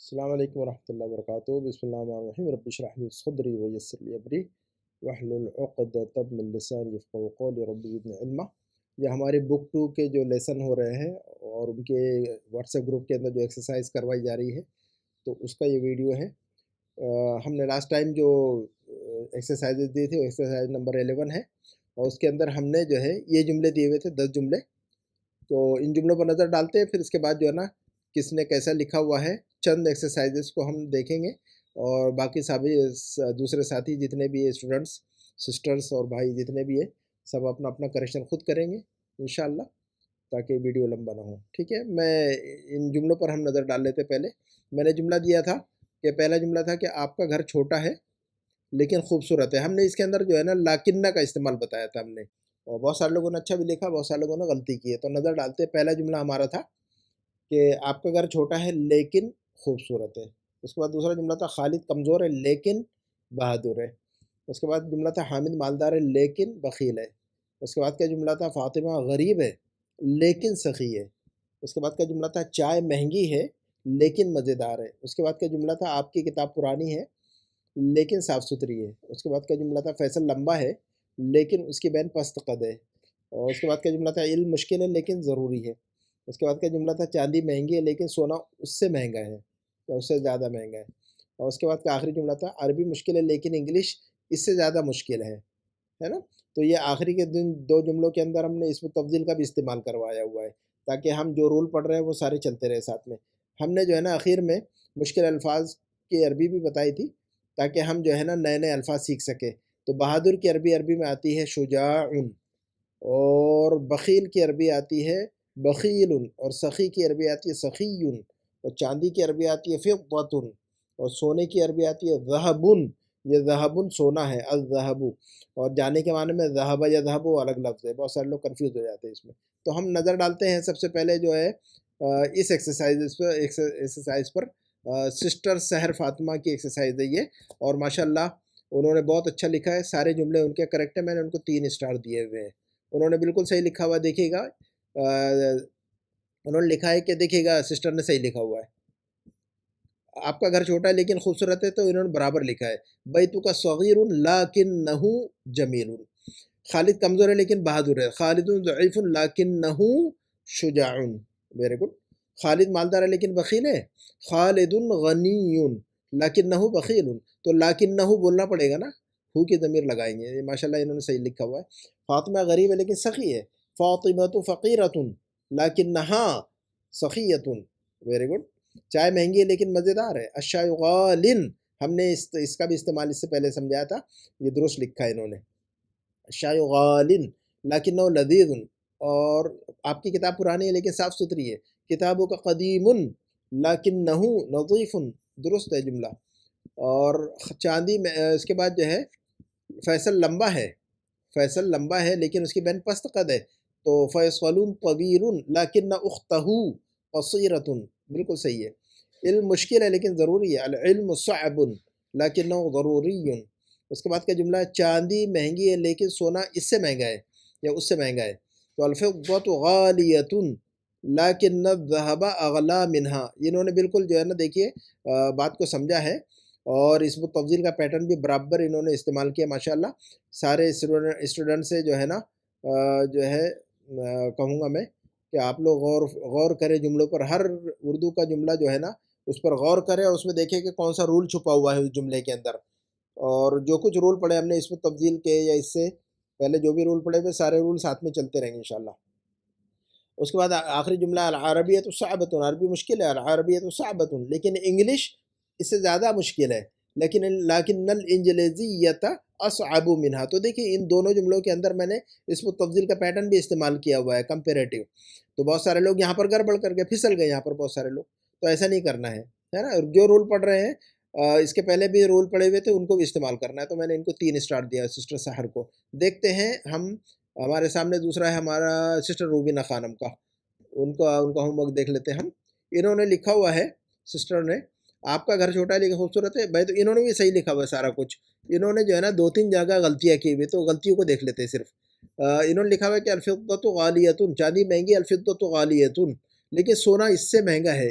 السلام علیکم ورحمۃ اللہ وبرکاتہ۔ بسم اللہ الرحمن الرحیم۔ رب اشرح لی صدری ویسر لی امری واحلل عقدۃ من لسانی یفقہوا قولی رب زدنی علما۔ یہ ہمارے بک 2 کے جو لیسن ہو رہے ہیں اور ان کے واٹس ایپ گروپ کے اندر جو ایکسرسائز کروائی جا رہی ہے تو اس کا یہ ویڈیو ہے۔ ہم نے لاسٹ ٹائم جو ایکسرسائزز دی تھی وہ ایکسرسائز نمبر 11 ہے، اور اس کے اندر ہم نے جو ہے یہ جملے دیے ہوئے تھے 10 جملے، تو ان جملوں پر نظر ڈالتے ہیں، پھر اس کے بعد جو ہے نا کس نے کیسا لکھا ہوا ہے چند ایکسرسائزز کو ہم دیکھیں گے، اور باقی سبھی دوسرے ساتھی جتنے بھی اسٹوڈنٹس سسٹرز اور بھائی جتنے بھی ہیں سب اپنا اپنا کریکشن خود کریں گے انشاءاللہ، تاکہ ویڈیو لمبا نہ ہو۔ ٹھیک ہے، میں ان جملوں پر ہم نظر ڈال لیتے۔ پہلے میں نے جملہ دیا تھا کہ پہلا جملہ تھا کہ آپ کا گھر چھوٹا ہے لیکن خوبصورت ہے۔ ہم نے اس کے اندر جو ہے نا لاکنہ کا استعمال بتایا تھا ہم نے، اور بہت سارے لوگوں نے اچھا بھی لکھا، بہت سارے لوگوں نے غلطی کی ہے، تو نظر ڈالتے۔ پہلا جملہ ہمارا تھا کہ آپ کا گھر چھوٹا ہے لیکن خوبصورت ہے۔ اس کے بعد دوسرا جملہ تھا خالد کمزور ہے لیکن بہادر ہے۔ اس کے بعد جملہ تھا حامد مالدار ہے لیکن بخیل ہے۔ اس کے بعد کا جملہ تھا فاطمہ غریب ہے لیکن سخی ہے۔ اس کے بعد کا جملہ تھا چائے مہنگی ہے لیکن مزیدار ہے۔ اس کے بعد کا جملہ تھا آپ کی کتاب پرانی ہے لیکن صاف ستھری ہے۔ اس کے بعد کا جملہ تھا فیصل لمبا ہے لیکن اس کی بہن پست قد ہے۔ اور اس کے بعد کا جملہ تھا علم مشکل ہے لیکن ضروری ہے۔ اس کے بعد کا جملہ تھا چاندی مہنگی ہے لیکن سونا اس سے مہنگا ہے یا اس سے زیادہ مہنگا ہے۔ اور اس کے بعد کا آخری جملہ تھا عربی مشکل ہے لیکن انگلش اس سے زیادہ مشکل ہے نا۔ تو یہ آخری کے دن دو جملوں کے اندر ہم نے اس میں تفضیل کا بھی استعمال کروایا ہوا ہے، تاکہ ہم جو رول پڑھ رہے ہیں وہ سارے چلتے رہے ساتھ میں۔ ہم نے جو ہے نا آخر میں مشکل الفاظ کی عربی بھی بتائی تھی، تاکہ ہم جو ہے نا نئے نئے الفاظ سیکھ سکیں۔ تو بہادر کی عربی میں آتی ہے شجاع، اور بخیل کی عربی آتی ہے بخیل، اور سخی کی عربی آتی ہے سخی، اور چاندی کی عربی آتی ہے فضۃ، اور سونے کی عربی آتی ہے ذہب۔ یہ ذہب سونا ہے، الذہب، اور جانے کے معنی میں ذہب یا ذہب وہ الگ لفظ ہے، بہت سارے لوگ کنفیوز ہو جاتے ہیں اس میں۔ تو ہم نظر ڈالتے ہیں سب سے پہلے جو ہے اس ایکسرسائز پر سسٹر سحر فاطمہ کی ایکسرسائز ہے یہ، اور ماشاءاللہ انہوں نے بہت اچھا لکھا ہے، سارے جملے ان کے کریکٹ ہیں، میں نے ان کو 3 اسٹار دیے ہوئے ہیں۔ انہوں نے بالکل صحیح لکھا ہوا، دیکھیے گا انہوں نے لکھا ہے کہ دیکھیے گا سسٹر نے صحیح لکھا ہوا ہے، آپ کا گھر چھوٹا ہے لیکن خوبصورت ہے، تو انہوں نے برابر لکھا ہے بیتک صغیر لیکنہ جمیل۔ خالد کمزور ہے لیکن بہادر ہے، خالد ضعیف لیکنہ شجاع، ویری گڈ۔ خالد مالدار ہے لیکن بخیل ہے، خالد غنی لیکنہ بخیل، تو لیکنہ بولنا پڑے گا نا، ہو کی ضمیر لگائیں گے، یہ ماشاءاللہ انہوں نے صحیح لکھا ہوا ہے۔ فاطمہ غریب ہے لیکن سخی ہے، فاطمہ فقیرۃ لیکنہا سخیۃ، ویری گڈ۔ چائے مہنگی ہے لیکن مزیدار ہے، الشاء غال، ہم نے اس کا بھی استعمال اس سے پہلے سمجھایا تھا، یہ درست لکھا ہے انہوں نے، الشاء غال لیکنہ لذیذ، اور آپ کی کتاب پرانی ہے لیکن صاف ستھری ہے، کتابوں کا قدیم لیکنہ نظیف، درست ہے جملہ۔ اور چاندی میں اس کے بعد جو ہے فیصل لمبا ہے، فیصل لمبا ہے لیکن اس کی بہن پست قد ہے، تو فیصل طویل لیکن اختہ قصیرۃ، بالکل صحیح ہے۔ علم مشکل ہے لیکن ضروری ہے، العلم صعب لیکنہ ضروری۔ اس کے بعد کا جملہ چاندی مہنگی ہے لیکن سونا اس سے مہنگا ہے یا اس سے مہنگا ہے، تو الفضۃ غالیۃ لیکن الذہب اغلی منہا۔ انہوں نے بالکل جو ہے نا دیکھیے بات کو سمجھا ہے، اور اس میں تفضیل کا پیٹرن بھی برابر انہوں نے استعمال کیا ماشاءاللہ۔ سارے اسٹوڈنٹ سے جو ہے نا جو ہے کہوں گا میں کہ آپ لوگ غور کریں جملوں پر، ہر اردو کا جملہ جو ہے نا اس پر غور کریں، اور اس میں دیکھیں کہ کون سا رول چھپا ہوا ہے اس جملے کے اندر، اور جو کچھ رول پڑھے ہم نے اس میں تفضیل کے یا اس سے پہلے جو بھی رول پڑھے ہوئے سارے رول ساتھ میں چلتے رہیں گے انشاءاللہ۔ اس کے بعد آخری جملہ العربیۃ صعبۃ، عربی مشکل ہے، العربیۃ صعبۃ لیکن انگلش اس سے زیادہ مشکل ہے، لیکن الانجلیزیۃ اصعب منہا۔ تو دیکھیں ان دونوں جملوں کے اندر میں نے اس میں تفضیل کا پیٹرن بھی استعمال کیا ہوا ہے، کمپیریٹیو۔ تو بہت سارے لوگ یہاں پر گڑبڑ کر کے پھسل گئے، یہاں پر بہت سارے لوگ، تو ایسا نہیں کرنا ہے نا، جو رول پڑھ رہے ہیں اس کے پہلے بھی رول پڑے ہوئے تھے ان کو بھی استعمال کرنا ہے، تو میں نے ان کو 3 اسٹار دیا سسٹر سحر کو۔ دیکھتے ہیں ہم، ہمارے سامنے دوسرا ہے ہمارا سسٹر روبینہ خانم کا، ان کا ہوم ورک دیکھ لیتے ہیں ہم۔ انہوں نے لکھا ہوا ہے سسٹر نے، آپ کا گھر چھوٹا ہے لیکن خوبصورت ہے، بھائی تو انہوں نے بھی صحیح لکھا ہوا ہے سارا کچھ، انہوں نے جو ہے نا 2-3 جگہ غلطیاں کی ہوئی، تو غلطیوں کو دیکھ لیتے ہیں صرف۔ انہوں نے لکھا ہوا ہے کہ الفضۃ غالیۃ، چاندی مہنگی، الفضۃ غالیۃ لیکن سونا اس سے مہنگا ہے،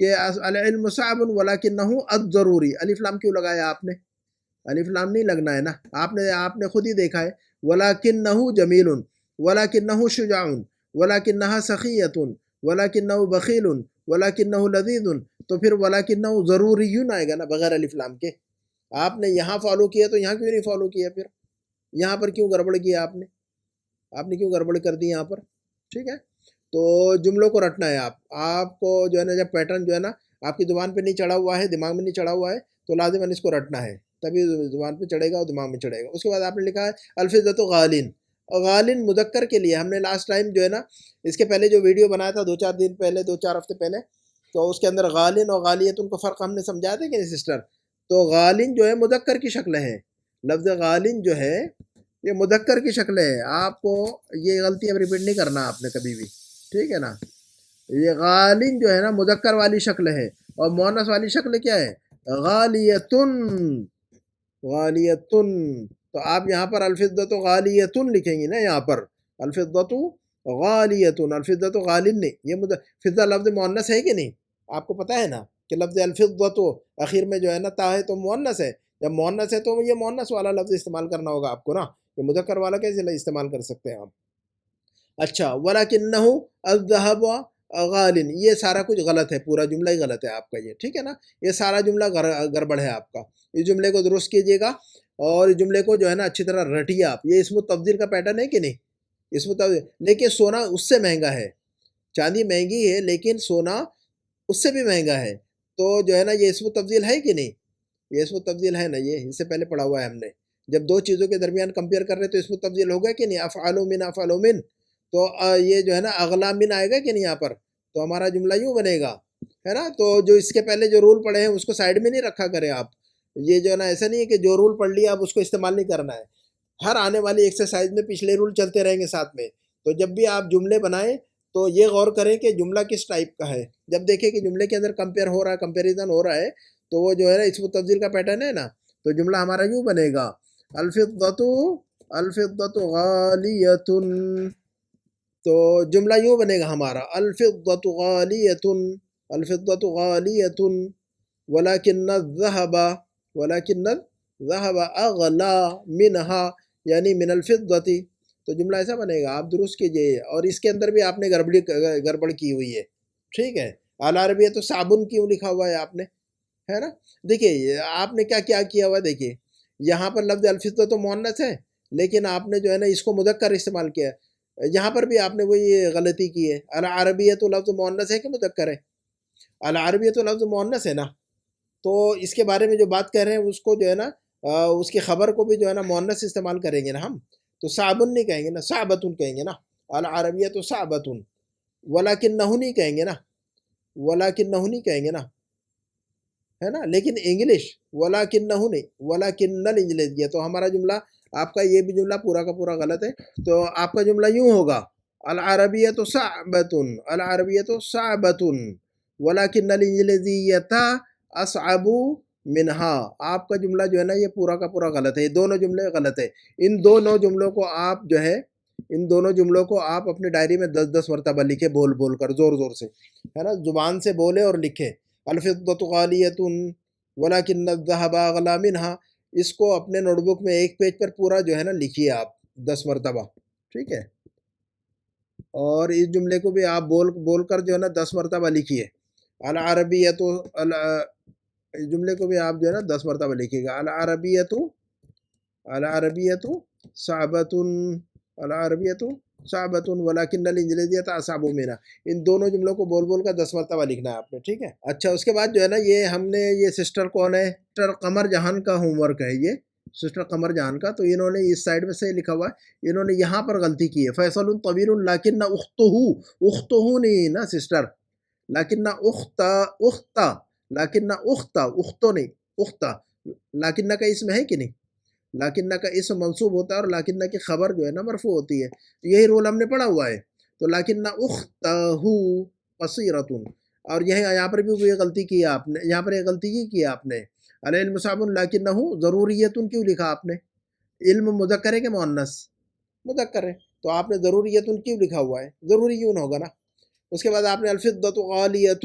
کہ العلم صعب ولکنہ الضروری، الف لام کیوں لگایا آپ نے؟ الف لام نہیں لگنا ہے نا، آپ نے خود ہی دیکھا ہے، ولکنہ جمیل، ولکنہ شجاع، ولکنہ سخیۃ، ولکنہ بخیل، ولکنہ لذیذ، تو پھر ولکنہ ضروری آئے گا نا بغیر الف لام کے۔ آپ نے یہاں فالو کیا تو یہاں کیوں نہیں فالو کیا؟ پھر یہاں پر کیوں گڑبڑ کیا آپ نے کیوں گڑبڑ کر دی یہاں پر؟ ٹھیک ہے، تو جملوں کو رٹنا ہے آپ کو جو ہے نا، جب پیٹرن جو ہے نا آپ کی زبان پہ نہیں چڑھا ہوا ہے، دماغ میں نہیں چڑھا ہوا ہے، تو لازماً اس کو رٹنا ہے، تبھی زبان پہ چڑھے گا اور دماغ میں چڑھے گا۔ اس کے بعد آپ نے لکھا ہے الفظت غالن، غالن مذکر کے لیے ہم نے لاسٹ ٹائم جو ہے نا، اس کے پہلے جو ویڈیو بنایا تھا 2-4 دن پہلے، 2-4 ہفتے پہلے، تو اس کے اندر غالن اور غالیتن کا فرق ہم نے سمجھا تھا کہ نہیں سسٹر؟ تو غالن جو ہے مذکر کی شکل ہے، لفظ غالن جو ہے یہ مذکر کی شکل ہے، آپ کو یہ غلطی اب ریپیٹ نہیں کرنا آپ نے کبھی بھی، ٹھیک ہے نا؟ یہ غالن جو ہے نا مذکر والی شکل ہے، اور مؤنث والی شکل کیا ہے؟ غالیتن، غالیتن، تو آپ یہاں پر الفضت غالیتن لکھیں گی نا، یہاں پر الفضت غالیتن، الفضت غالن نہیں، یہ فضہ لفظ مؤنث ہے کہ نہیں؟ آپ کو پتہ ہے نا کہ لفظ الفضت اخیر میں جو ہے نا تا ہے تو مؤنث ہے، جب مؤنث ہے تو یہ مؤنث والا لفظ استعمال کرنا ہوگا آپ کو نا، یہ مذکر والا کیسے استعمال کر سکتے ہیں آپ؟ اچھا، وَلَكِنَّهُ الذَّهَبَ غالن، یہ سارا کچھ غلط ہے، پورا جملہ ہی غلط ہے آپ کا، یہ ٹھیک ہے نا؟ یہ سارا جملہ گڑبڑ ہے آپ کا، اس جملے کو درست کیجئے گا، اور اس جملے کو جو ہے نا اچھی طرح رٹیے آپ۔ یہ اسم التفضیل کا پیٹرن ہے کہ نہیں؟ اسم التفضیل، لیکن سونا اس سے مہنگا ہے، چاندی مہنگی ہے لیکن سونا اس سے بھی مہنگا ہے، تو جو ہے نا یہ اسم التفضیل ہے کہ نہیں؟ یہ اسم التفضیل ہے نا، یہ اس سے پہلے پڑھا ہوا ہے ہم نے، جب دو چیزوں کے درمیان کمپیئر کر رہے تو اسم التفضیل ہوگا کہ نہیں؟ افعال من، افعال من، تو یہ جو ہے نا اغلا من آئے گا کہ نہیں یہاں پر؟ تو ہمارا جملہ یوں بنے گا، ہے نا؟ تو جو اس کے پہلے جو رول پڑھے ہیں اس کو سائیڈ میں نہیں رکھا کریں آپ، یہ جو ہے نا ایسا نہیں ہے کہ جو رول پڑھ لیا اب اس کو استعمال نہیں کرنا ہے، ہر آنے والی ایکسرسائز میں پچھلے رول چلتے رہیں گے ساتھ میں، تو جب بھی آپ جملے بنائیں تو یہ غور کریں کہ جملہ کس ٹائپ کا ہے، جب دیکھیں کہ جملے کے اندر کمپیئر ہو رہا ہے، کمپیریزن ہو رہا ہے، تو وہ جو ہے نا اسم التفضیل کا پیٹرن ہے نا، تو جملہ ہمارا یوں بنے گا، الفضۃ، الفضۃ غالیۃ، تو جملہ یوں بنے گا ہمارا، الفضۃ غالیۃ، الفضۃ غالیۃ، ولکن الذهب، ولکن الذهب اغلا منها، یعنی من الفضۃ، تو جملہ ایسا بنے گا، آپ درست کیجئے، اور اس کے اندر بھی آپ نے گڑبڑ کی ہوئی ہے، ٹھیک ہے؟ العربیہ تو صابن کیوں لکھا ہوا ہے آپ نے، ہے نا؟ دیکھیے آپ نے کیا کیا کیا ہوا ہے، دیکھیے یہاں پر لفظ الفضۃ تو مؤنث ہے، لیکن آپ نے جو ہے نا اس کو مذکر استعمال کیا ہے، یہاں پر بھی آپ نے وہی غلطی کی ہے، العربیہ تو لفظ مؤنث ہے کہ مذکر ہے؟ العربیہ تو لفظ مؤنث ہے نا، تو اس کے بارے میں جو بات کر رہے ہیں اس کو جو ہے نا اس کی خبر کو بھی جو ہے نا مؤنث استعمال کریں گے نا ہم، تو صعبن نہیں کہیں گے نا، صعبتن کہیں گے نا، العربیہ تو صعبتن، ولکنہ نہیں کہیں گے نا، ولکنہ نہیں کہیں گے نا، ہے نا؟ لیکن انگلش ولکنہ نہیں، ولکن الانجلیزیہ، تو ہمارا جملہ، آپ کا یہ بھی جملہ پورا کا پورا غلط ہے، تو آپ کا جملہ یوں ہوگا، العربیۃ صعبۃ، العربیۃ صعبۃ، ولکن الانجلیزیۃ اصعب منہا، آپ کا جملہ جو ہے نا یہ پورا کا پورا غلط ہے، یہ دونوں جملے غلط ہے، ان دونوں جملوں کو آپ جو ہے، ان دونوں جملوں کو آپ اپنی ڈائری میں 10-10 مرتبہ لکھے، بول بول کر، زور زور سے، ہے نا؟ زبان سے بولے اور لکھے، الفضۃ غالیۃ ولکن الذهب اغلا منها، اس کو اپنے نوٹ بک میں ایک پیج پر پورا جو ہے نا لکھیے آپ 10 مرتبہ، ٹھیک ہے؟ اور اس جملے کو بھی آپ بول بول کر جو ہے نا 10 مرتبہ لکھیے، العربیۃ، اس جملے کو بھی آپ جو ہے نا 10 مرتبہ لکھیے گا، العربیۃ، العربیۃ صعبۃ، العربیۃ صعبۃ ولکن الانجلیزیۃ اصعب منها، ان دونوں جملوں کو بول بول کر 10 مرتبہ لکھنا ہے آپ نے، ٹھیک ہے؟ اچھا، اس کے بعد جو ہے نا یہ ہم نے، یہ سسٹر کون ہے؟ سسٹر قمر جہان کا ہوم ورک ہے یہ، سسٹر قمر جہان کا، تو انہوں نے اس سائڈ میں سے لکھا ہوا ہے، انہوں نے یہاں پر غلطی کی ہے، فیصل طویل لیکن اختہ، اختہ نہیں نا سسٹر، لیکن اختا، اختا، لیکن اختا، اختو نہیں، اختا، لیکن کا اسم ہے کہ نہیں؟ لیکنہ کا اسم منصوب ہوتا ہے اور لیکنہ کی خبر جو ہے نا مرفوع ہوتی ہے، یہی رول ہم نے پڑھا ہوا ہے، تو لیکنہ اختہ قصیرۃ، اور یہاں پر بھی یہ غلطی کی ہے آپ نے، یہاں پر یہ غلطی کی ہے آپ نے، العلم صعب لیکنہ ضروریۃ کیوں لکھا آپ نے؟ علم مذکر ہے کہ مؤنث؟ مذکر ہے، تو آپ نے ضروریۃ کیوں لکھا ہوا ہے؟ ضروری کیوں ہوگا نا؟ اس کے بعد آپ نے الفضۃ غالیۃ،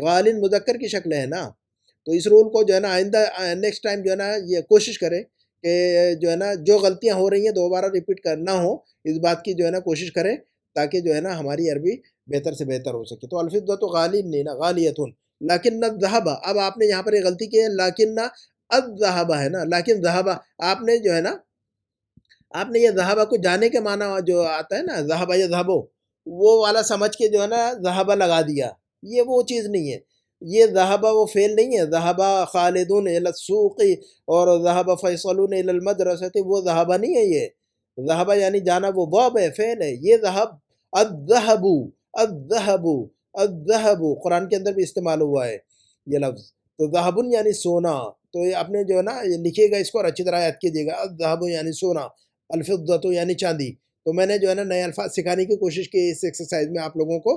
غالن مذکر کی شکل ہے نا، تو اس رول کو جو ہے نا آئندہ نیکسٹ ٹائم جو ہے نا یہ کوشش کریں کہ جو ہے نا جو غلطیاں ہو رہی ہیں دوبارہ ریپیٹ کرنا ہو، اس بات کی جو ہے نا کوشش کریں تاکہ جو ہے نا ہماری عربی بہتر سے بہتر ہو سکے۔ تو الفضة غالین نہیں نا، غالیتن، لیکن الذهب، اب آپ نے یہاں پر ایک غلطی کی ہے، لیکن الذهب ہے نا، لیکن ذهب آپ نے جو ہے نا آپ نے یہ ذہبہ کو جانے کے معنی جو آتا ہے نا، ذہبہ یا ذہبو، وہ والا سمجھ کے جو ہے نا ذہبہ لگا دیا، یہ وہ چیز نہیں ہے۔ یہ ذہبہ وہ فعل نہیں ہے، ذہبہ خالدون الی السوق اور ذہبہ فیصلون الی المدرسۃ، وہ ذہبہ نہیں ہے یہ۔ ذہبہ یعنی جانا وہ ضرب ہے، فعل ہے، یہ ذہب، الذہب، الذہب، الذہب قرآن کے اندر بھی استعمال ہوا ہے یہ لفظ۔ تو ذہبن یعنی سونا، تو یہ آپ نے جو ہے نا یہ لکھیے گا اس کو اور اچھی طرح یاد کیجیے گا، الذہب یعنی سونا، الفضة یعنی چاندی۔ تو میں نے جو ہے نا نئے الفاظ سکھانے کی کوشش کی اس ایکسرسائز میں آپ لوگوں کو،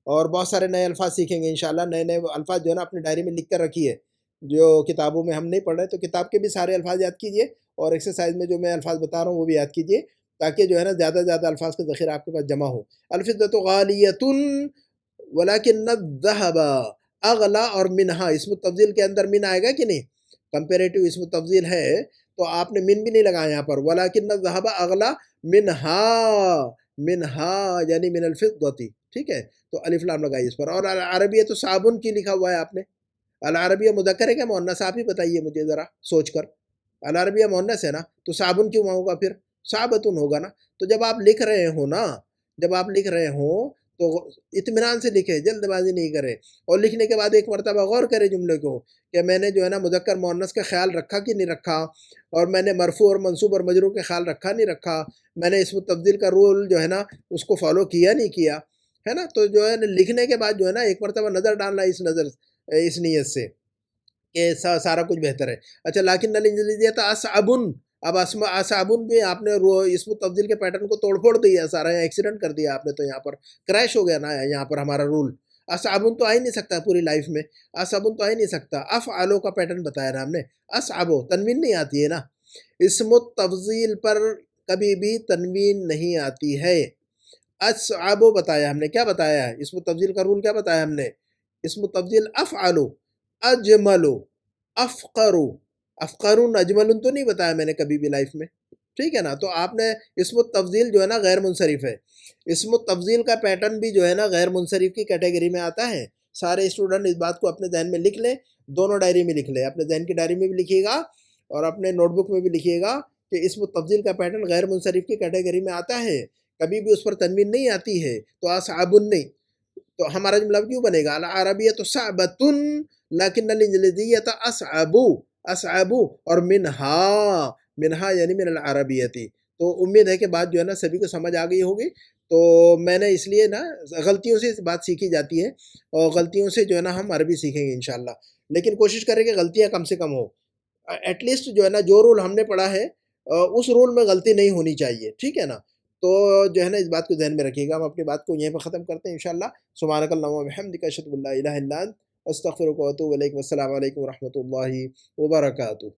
اور بہت سارے نئے الفاظ سیکھیں گے انشاءاللہ۔ نئے نئے الفاظ جو ہے نا اپنی ڈائری میں لکھ کر رکھیے، جو کتابوں میں ہم نہیں پڑھ رہے، تو کتاب کے بھی سارے الفاظ یاد کیجیے، اور ایکسرسائز میں جو میں الفاظ بتا رہا ہوں وہ بھی یاد کیجیے، تاکہ جو ہے نا زیادہ زیادہ الفاظ کا ذخیرہ آپ کے پاس جمع ہو۔ الفضة غالیۃ ولکن الذہب اغلا، اور منہا اسم التفضیل کے اندر من آئے گا کہ نہیں، کمپیریٹیو اسم التفضیل ہے تو آپ نے من بھی نہیں لگایا یہاں پر، ولیکن الذہب اغلا منہا، منہا یعنی من الفضة، ٹھیک ہے، تو الف لام لگائی اس پر۔ اور العربیۃ صابن کی لکھا ہوا ہے آپ نے، العربیہ مذکر ہے کیا مؤنث، آپ ہی بتائیے مجھے ذرا سوچ کر، العربیہ مؤنث ہے نا، تو صابن کیوں ہوگا پھر، صابتن ہوگا نا۔ تو جب آپ لکھ رہے ہو نا، جب آپ لکھ رہے ہوں تو اطمینان سے لکھیں، جلد بازی نہیں کریں، اور لکھنے کے بعد ایک مرتبہ غور کریں جملے کو کہ میں نے جو ہے نا مذکر مؤنث کا خیال رکھا کہ نہیں رکھا، اور میں نے مرفوع اور منصوب اور مجرور کا خیال رکھا نہیں رکھا، میں نے اسم التفضیل کا رول جو ہے نا اس کو فالو کیا نہیں کیا، ہے نا۔ تو جو ہے نا لکھنے کے بعد جو ہے نا ایک مرتبہ نظر ڈالنا اس نیت سے کہ سارا کچھ بہتر ہے۔ اچھا، لیکن الانجلیزیۃ اصعبن، اب اصعبن بھی آپ نے اسم التفضیل کے پیٹرن کو توڑ پھوڑ دیا سارا، ایکسیڈنٹ کر دیا آپ نے، تو یہاں پر کریش ہو گیا نا یہاں پر ہمارا رول۔ اصعبن تو آ ہی نہیں سکتا پوری لائف میں، اصعبن تو آ ہی نہیں سکتا۔ افعلو کا پیٹرن بتایا نا ہم نے، اصعبو تنوین نہیں آتی ہے نا، اسم التفضیل پر کبھی بھی تنوین نہیں آتی ہے۔ اصعبو بتایا ہم نے، کیا بتایا ہے اسم التفضیل کا رول، کیا بتایا ہم نے، اسم التفضیل افعلو، اجملو، افقرو، افقرون، اجملن تو نہیں بتایا میں نے کبھی بھی لائف میں، ٹھیک ہے نا۔ تو آپ نے اسم التفضیل جو ہے نا غیر منصرف ہے، اسم التفضیل کا پیٹرن بھی جو ہے نا غیر منصرف کی کیٹیگری میں آتا ہے۔ سارے اسٹوڈنٹ اس بات کو اپنے ذہن میں لکھ لیں، دونوں ڈائری میں لکھ لیں، اپنے ذہن کی ڈائری میں بھی لکھیے گا اور اپنے نوٹ بک میں بھی لکھیے گا کہ اسم التفضیل کا پیٹرن غیر منصرف کی کیٹیگری میں آتا ہے، کبھی بھی اس پر تنوین نہیں آتی ہے، تو اصعبن نہیں۔ تو ہمارا جملہ کیوں بنے گا، العربیۃ صعبۃ لیکن الانجلیزیۃ اصعب، اصعب، اور منہا، منہا یعنی من العربیتی۔ تو امید ہے کہ بات جو ہے نا سبھی کو سمجھ آ گئی ہوگی۔ تو میں نے اس لیے نا غلطیوں سے بات سیکھی جاتی ہے، اور غلطیوں سے جو ہے نا ہم عربی سیکھیں گے انشاءاللہ، لیکن کوشش کریں کہ غلطیاں کم سے کم ہو، ایٹ لیسٹ جو ہے نا جو رول ہم نے پڑھا ہے اس رول میں غلطی نہیں ہونی چاہیے، ٹھیک ہے نا۔ تو جو ہے نا اس بات کو ذہن میں رکھیے گا۔ ہم اپنی بات کو یہیں پر ختم کرتے ہیں انشاءاللہ۔ سبحانک اللہم و بحمدک، اشہد ان لا الہ الا انت، استغفرک و اتوب الیک، والسلام علیکم ورحمۃ اللہ وبرکاتہ۔